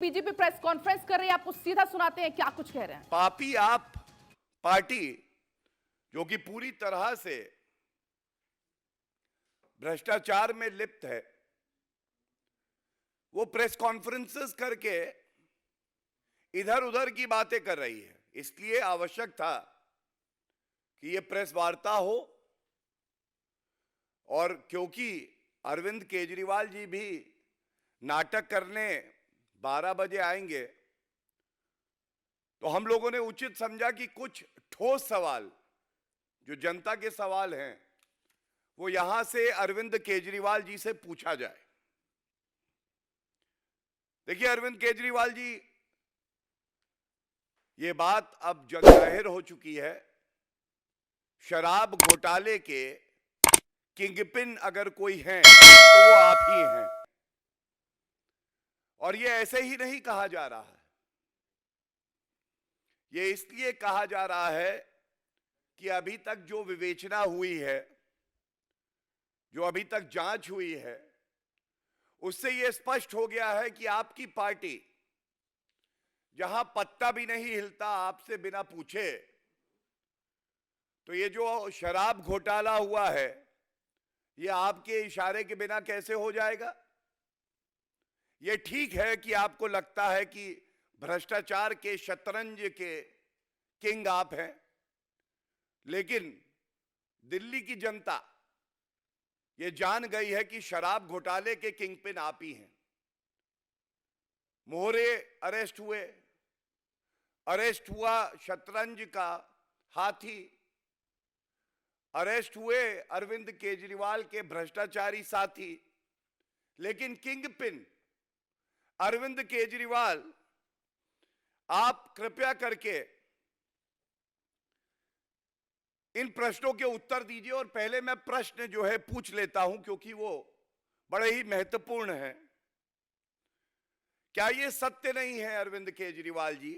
BJP press conference कर रही है, आपको सीधा सुनाते हैं क्या कुछ कह रहे हैं। पापी आप पार्टी जो कि पूरी तरह से भ्रष्टाचार में लिप्त है, वो प्रेस कॉन्फ्रेंसेस करके इधर उधर की बातें कर रही है। इसलिए आवश्यक था कि ये प्रेस वार्ता हो, और क्योंकि अरविंद केजरीवाल जी भी नाटक करने 12 बजे आएंगे, तो हम लोगों ने उचित समझा कि कुछ ठोस सवाल जो जनता के सवाल हैं वो यहां से अरविंद केजरीवाल जी से पूछा जाए। देखिए अरविंद केजरीवाल जी, ये बात अब जग जाहिर हो चुकी है, शराब घोटाले के किंगपिन अगर कोई हैं तो वो आप ही हैं। और ये ऐसे ही नहीं कहा जा रहा है, ये इसलिए कहा जा रहा है कि अभी तक जो विवेचना हुई है, जो अभी तक जांच हुई है, उससे यह स्पष्ट हो गया है कि आपकी पार्टी जहां पत्ता भी नहीं हिलता आपसे बिना पूछे, तो ये जो शराब घोटाला हुआ है ये आपके इशारे के बिना कैसे हो जाएगा। ये ठीक है कि आपको लगता है कि भ्रष्टाचार के शतरंज के किंग आप हैं, लेकिन दिल्ली की जनता ये जान गई है कि शराब घोटाले के किंगपिन आप ही हैं। मोहरे अरेस्ट हुआ शतरंज का हाथी, अरेस्ट हुए अरविंद केजरीवाल के भ्रष्टाचारी साथी, लेकिन किंगपिन अरविंद केजरीवाल, आप कृपया करके इन प्रश्नों के उत्तर दीजिए। और पहले मैं प्रश्न जो है पूछ लेता हूं क्योंकि वो बड़े ही महत्वपूर्ण है। क्या ये सत्य नहीं है अरविंद केजरीवाल जी,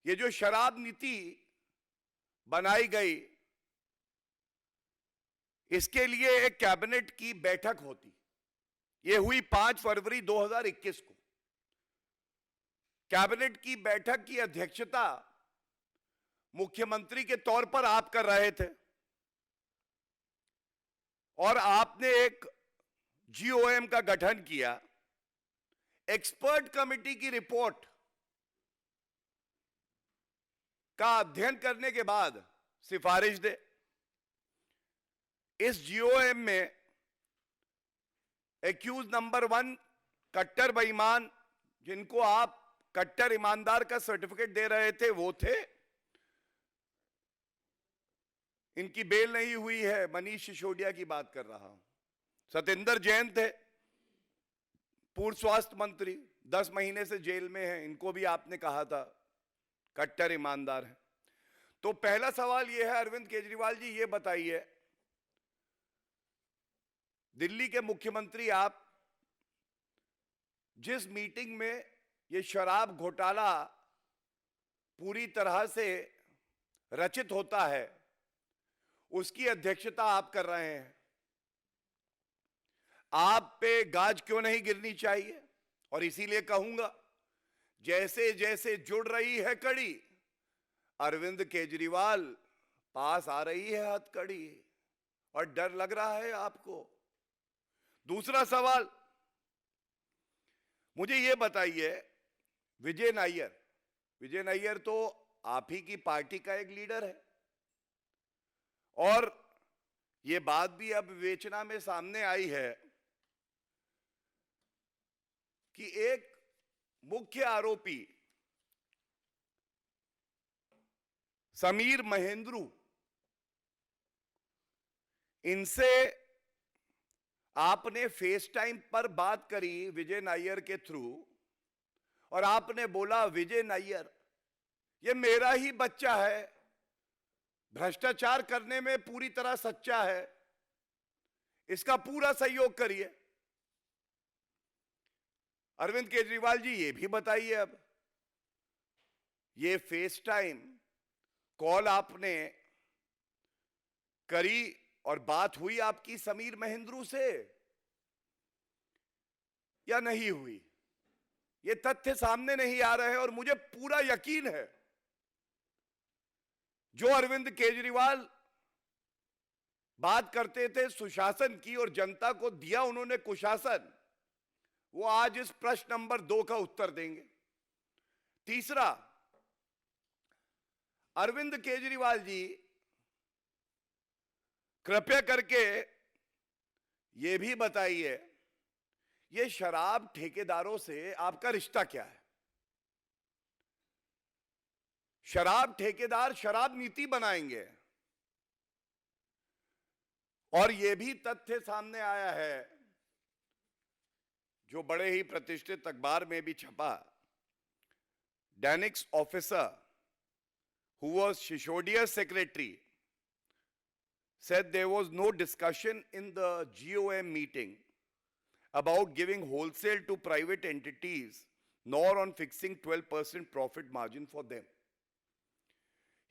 ये जो शराब नीति बनाई गई, इसके लिए एक कैबिनेट की बैठक होती, ये हुई 5 फरवरी 2021 को। कैबिनेट की बैठक की अध्यक्षता मुख्यमंत्री के तौर पर आप कर रहे थे, और आपने एक जीओएम का गठन किया, एक्सपर्ट कमेटी की रिपोर्ट का अध्ययन करने के बाद सिफारिश दे। इस जीओएम में एक्यूज नंबर 1 कट्टर बेईमान, जिनको आप कट्टर ईमानदार का सर्टिफिकेट दे रहे थे, वो थे। इनकी बेल नहीं हुई है, मनीष सिसोदिया की बात कर रहा हूं। सत्येंद्र जैन थे, पूर्व स्वास्थ्य मंत्री, 10 महीने से जेल में हैं, इनको भी आपने कहा था कट्टर ईमानदार है। तो पहला सवाल यह है अरविंद केजरीवाल जी, ये बताइए, दिल्ली के मुख्यमंत्री आप, जिस मीटिंग में ये शराब घोटाला पूरी तरह से रचित होता है, उसकी अध्यक्षता आप कर रहे हैं, आप पे गाज क्यों नहीं गिरनी चाहिए। और इसीलिए कहूंगा, जैसे जैसे जुड़ रही है कड़ी, अरविंद केजरीवाल पास आ रही है हथकड़ी, और डर लग रहा है आपको। दूसरा सवाल, मुझे यह बताइए, विजय नायर तो आप ही की पार्टी का एक लीडर है, और यह बात भी अब विवेचना में सामने आई है कि एक मुख्य आरोपी समीर महेंद्रू, इनसे आपने फेस टाइम पर बात करी विजय नायर के थ्रू, और आपने बोला विजय नायर ये मेरा ही बच्चा है, भ्रष्टाचार करने में पूरी तरह सच्चा है, इसका पूरा सहयोग करिए। अरविंद केजरीवाल जी ये भी बताइए, अब ये फेस टाइम कॉल आपने करी और बात हुई आपकी समीर महेंद्रू से या नहीं हुई। ये तथ्य सामने नहीं आ रहे हैं और मुझे पूरा यकीन है जो अरविंद केजरीवाल बात करते थे सुशासन की और जनता को दिया उन्होंने कुशासन, वो आज इस प्रश्न नंबर 2 का उत्तर देंगे। तीसरा, अरविंद केजरीवाल जी कृपया करके ये भी बताइए, ये शराब ठेकेदारों से आपका रिश्ता क्या है? शराब ठेकेदार शराब नीति बनाएंगे और यह भी तथ्य सामने आया है जो बड़े ही प्रतिष्ठित अखबार में भी छपा, दैनिक्स officer who was Shisodia's secretary said there was no discussion in the GOM meeting about giving wholesale to private entities nor on fixing 12% profit margin for them.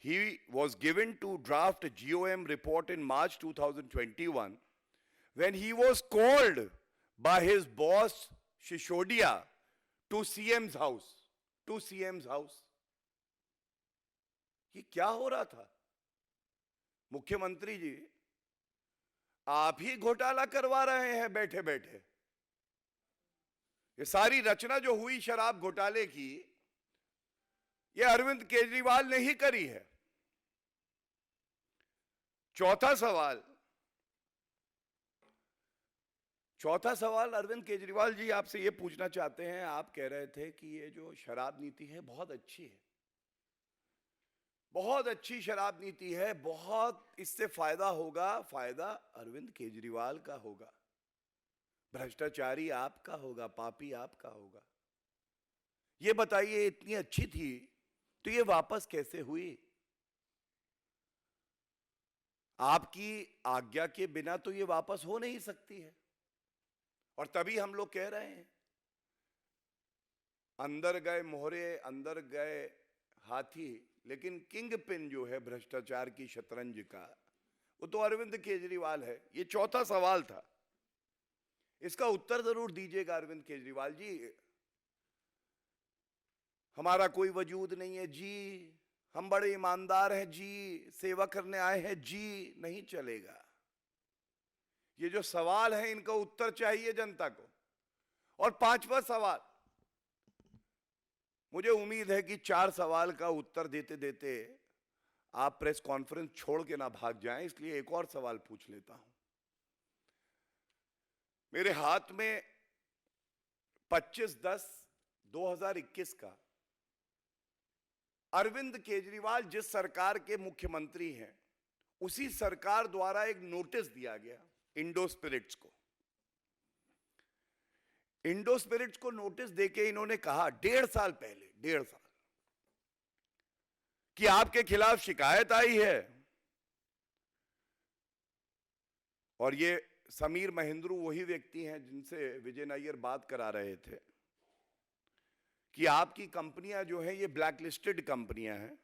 He was given to draft a GOM report in March 2021 when he was called by his boss Shishodia to CM's house. ये क्या हो रहा था? मुख्यमंत्री जी, आप ही घोटाला करवा रहे हैं बैठे बैठे। ये सारी रचना जो हुई शराब घोटाले की, ये अरविंद केजरीवाल ने ही करी है। चौथा सवाल अरविंद केजरीवाल जी आपसे ये पूछना चाहते हैं, आप कह रहे थे कि ये जो शराब नीति है बहुत अच्छी है, बहुत अच्छी शराब नीति है, बहुत इससे फायदा होगा, फायदा अरविंद केजरीवाल का होगा, भ्रष्टाचारी आपका होगा, पापी आपका होगा। ये बताइए, इतनी अच्छी थी तो ये वापस कैसे हुई? आपकी आज्ञा के बिना तो ये वापस हो नहीं सकती है। और तभी हम लोग कह रहे हैं, अंदर गए मोहरे, अंदर गए हाथी, लेकिन किंग पिन जो है भ्रष्टाचार की शतरंज का, वो तो अरविंद केजरीवाल है। ये चौथा सवाल था, इसका उत्तर जरूर दीजिएगा अरविंद केजरीवाल जी। हमारा कोई वजूद नहीं है जी, हम बड़े ईमानदार हैं जी, सेवा करने आए हैं जी, नहीं चलेगा। ये जो सवाल है इनका उत्तर चाहिए जनता को। और पांचवा सवाल, मुझे उम्मीद है कि 4 सवाल का उत्तर देते देते आप प्रेस कॉन्फ्रेंस छोड़ के ना भाग जाएं, इसलिए एक और सवाल पूछ लेता हूं। मेरे हाथ में 25/10/2021 का अरविंद केजरीवाल जिस सरकार के मुख्यमंत्री हैं, उसी सरकार द्वारा एक नोटिस दिया गया इंडो स्पिरिट्स को। इंडो स्पिरिट्स को नोटिस देके इन्होंने कहा 1.5 साल पहले, 1.5 साल, कि आपके खिलाफ शिकायत आई है। और ये समीर महेंद्रू वही व्यक्ति हैं जिनसे विजय नायर बात करा रहे थे कि आपकी कंपनियां जो हैं ये ब्लैक लिस्टेड कंपनियां हैं,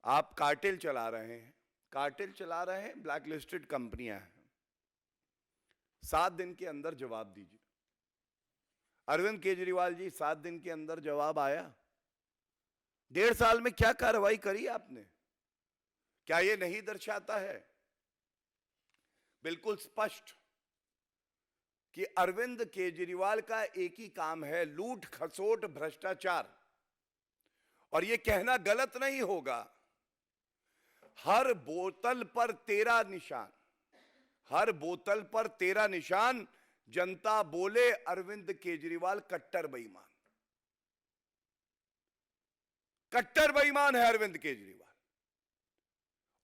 आप कार्टेल चला रहे हैं, ब्लैक लिस्टेड कंपनियां हैं। 7 दिन के अंदर जवाब दीजिए। अरविंद केजरीवाल जी, 7 दिन के अंदर जवाब आया? 1.5 साल में क्या कार्रवाई करी आपने? क्या यह नहीं दर्शाता है बिल्कुल स्पष्ट कि अरविंद केजरीवाल का एक ही काम है, लूट खसोट भ्रष्टाचार। और यह कहना गलत नहीं होगा, हर बोतल पर 13 निशान, हर बोतल पर 13 निशान, जनता बोले अरविंद केजरीवाल कट्टर बेईमान, कट्टर बेईमान है अरविंद केजरीवाल।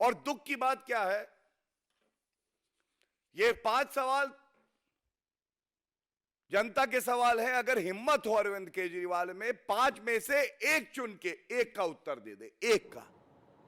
और दुख की बात क्या है, ये 5 सवाल जनता के सवाल है। अगर हिम्मत हो अरविंद केजरीवाल में, 5 में से 1 चुन के 1 का उत्तर दे दे, 1 का।